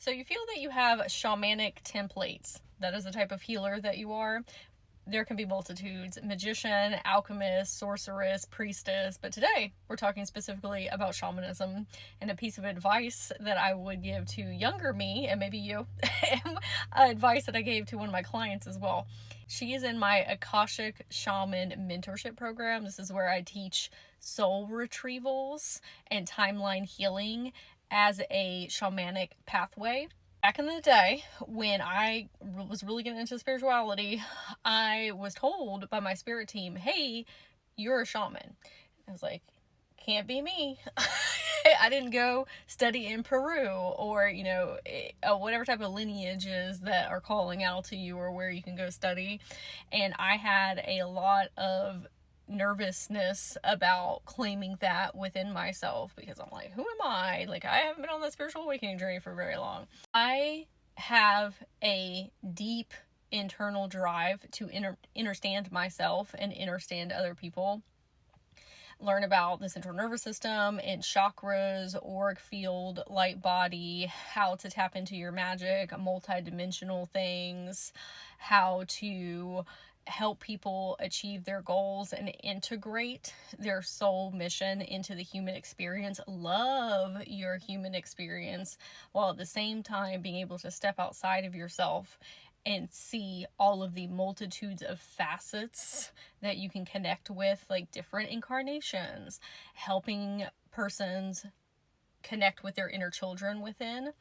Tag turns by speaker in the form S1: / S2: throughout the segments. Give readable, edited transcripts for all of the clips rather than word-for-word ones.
S1: So you feel that you have shamanic templates. That is the type of healer that you are. There can be multitudes: magician, alchemist, sorceress, priestess. But today we're talking specifically about shamanism, and a piece of advice that I would give to younger me, and maybe you, advice that I gave to one of my clients as well. She is in my Akashic Shaman mentorship program. This is where I teach soul retrievals and timeline healing as a shamanic pathway. Back in the day, when I was really getting into spirituality, I was told by my spirit team, hey, you're a shaman. I was like, can't be me. I didn't go study in Peru or, whatever type of lineages that are calling out to you or where you can go study. And I had a lot of nervousness about claiming that within myself, because I'm like, who am I? Like, I haven't been on that spiritual awakening journey for very long. I have a deep internal drive to understand myself and understand other people, learn about the central nervous system and chakras, auric field, light body, how to tap into your magic, multidimensional things, how to help people achieve their goals and integrate their soul mission into the human experience, love your human experience, while at the same time being able to step outside of yourself and see all of the multitudes of facets that you can connect with, like different incarnations, helping persons connect with their inner children within,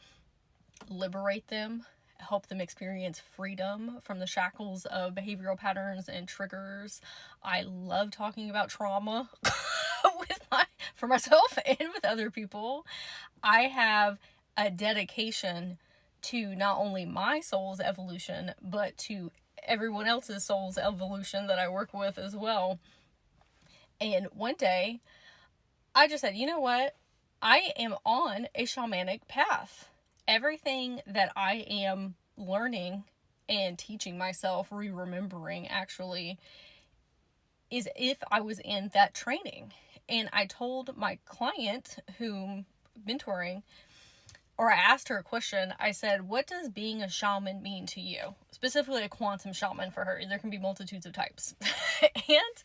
S1: liberate them, help them experience freedom from the shackles of behavioral patterns and triggers. I love talking about trauma for myself and with other people. I have a dedication to not only my soul's evolution, but to everyone else's soul's evolution that I work with as well. And one day, I just said, you know what? I am on a shamanic path. Everything that I am learning and teaching myself, remembering actually, is if I was in that training. And I told my client whom mentoring, or I asked her a question. I said, what does being a shaman mean to you? Specifically a quantum shaman for her. There can be multitudes of types. And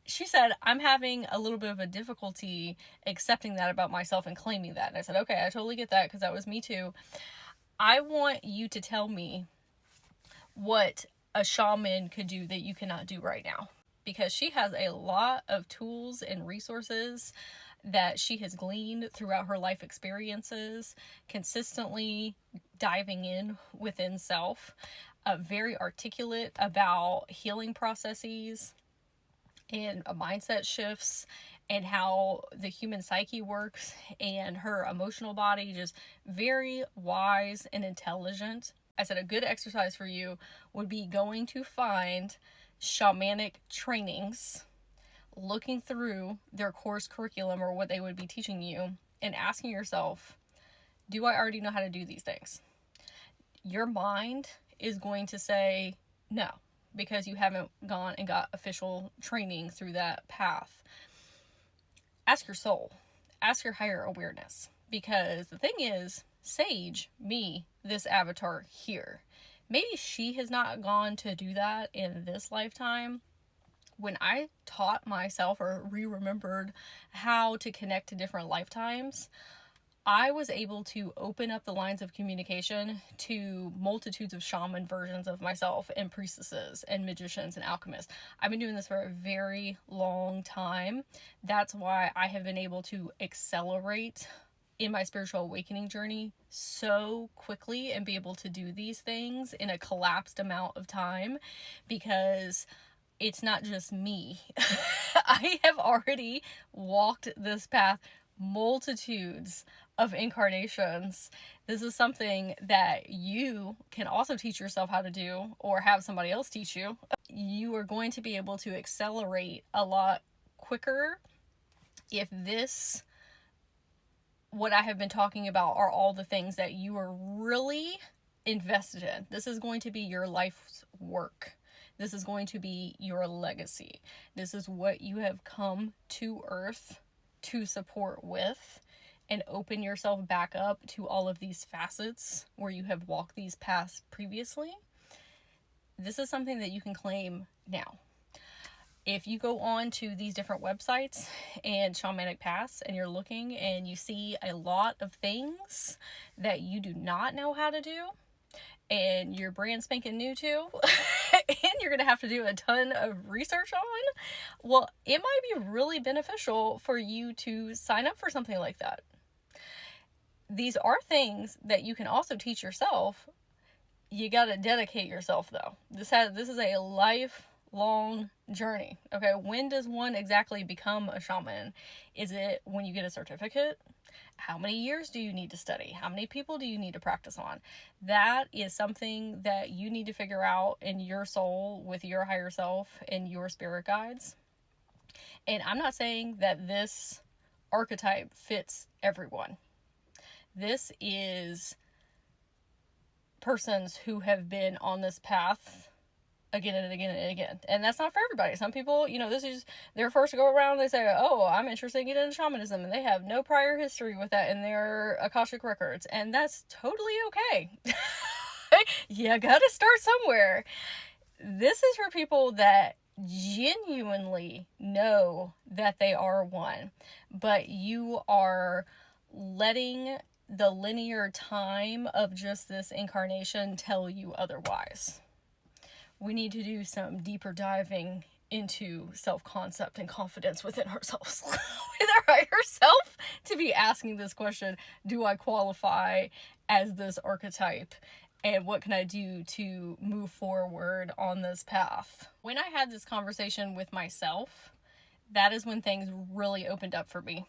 S1: she said, I'm having a little bit of a difficulty accepting that about myself and claiming that. And I said, okay, I totally get that, because that was me too. I want you to tell me what a shaman could do that you cannot do right now. Because she has a lot of tools and resources that she has gleaned throughout her life experiences, consistently diving in within self, very articulate about healing processes and mindset shifts and how the human psyche works, and her emotional body, just very wise and intelligent. I said a good exercise for you would be going to find shamanic trainings, looking through their course curriculum or what they would be teaching you, and asking yourself, do I already know how to do these things? Your mind is going to say no, because you haven't gone and got official training through that path. Ask your soul. Ask your higher awareness. Because the thing is, Sage, me, this avatar here, maybe she has not gone to do that in this lifetime. When I taught myself or remembered how to connect to different lifetimes, I was able to open up the lines of communication to multitudes of shaman versions of myself, and priestesses and magicians and alchemists. I've been doing this for a very long time. That's why I have been able to accelerate in my spiritual awakening journey so quickly and be able to do these things in a collapsed amount of time, because it's not just me. I have already walked this path multitudes of incarnations. This is something that you can also teach yourself how to do, or have somebody else teach you. You are going to be able to accelerate a lot quicker if this, what I have been talking about, are all the things that you are really invested in. This is going to be your life's work. This is going to be your legacy. This is what you have come to Earth to support with. and open yourself back up to all of these facets where you have walked these paths previously, this is something that you can claim now. If you go on to these different websites and shamanic paths and you're looking and you see a lot of things that you do not know how to do and you're brand spanking new to and you're going to have to do a ton of research on, well, it might be really beneficial for you to sign up for something like that. These are things that you can also teach yourself. You got to dedicate yourself though. This is a lifelong journey. Okay, when does one exactly become a shaman? Is it when you get a certificate? How many years do you need to study? How many people do you need to practice on? That is something that you need to figure out in your soul with your higher self and your spirit guides. And I'm not saying that this archetype fits everyone. This is persons who have been on this path again and again and again. And that's not for everybody. Some people, this is their first go around. They say, oh, I'm interested in getting into shamanism. And they have no prior history with that in their Akashic Records. And that's totally okay. You gotta start somewhere. This is for people that genuinely know that they are one. But you are letting the linear time of just this incarnation tell you otherwise. We need to do some deeper diving into self-concept and confidence within ourselves, with our higher self, to be asking this question: do I qualify as this archetype? And what can I do to move forward on this path? When I had this conversation with myself, that is when things really opened up for me.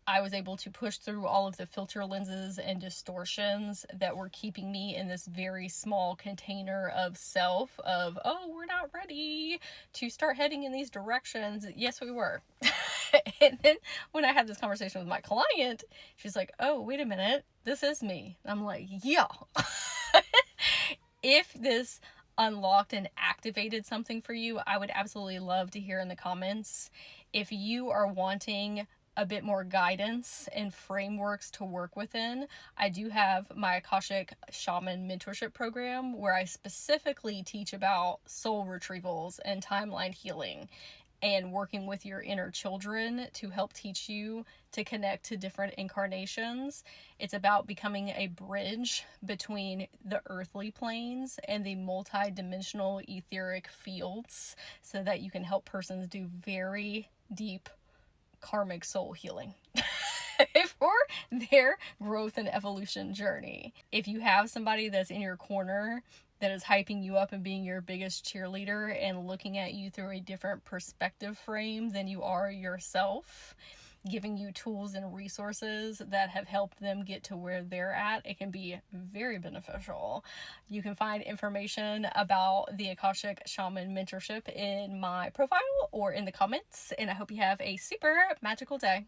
S1: I was able to push through all of the filter lenses and distortions that were keeping me in this very small container of self of, oh, we're not ready to start heading in these directions. Yes, we were. And then when I had this conversation with my client, she's like, oh, wait a minute, this is me. And I'm like, yeah. If this unlocked and activated something for you, I would absolutely love to hear in the comments. If you are wanting a bit more guidance and frameworks to work within, I do have my Akashic Shaman Mentorship program where I specifically teach about soul retrievals and timeline healing and working with your inner children to help teach you to connect to different incarnations. It's about becoming a bridge between the earthly planes and the multidimensional etheric fields so that you can help persons do very deep karmic soul healing for their growth and evolution journey. If you have somebody that's in your corner that is hyping you up and being your biggest cheerleader and looking at you through a different perspective frame than you are yourself, giving you tools and resources that have helped them get to where they're at, it can be very beneficial. You can find information about the Akashic Shaman Mentorship in my profile or in the comments, and I hope you have a super magical day.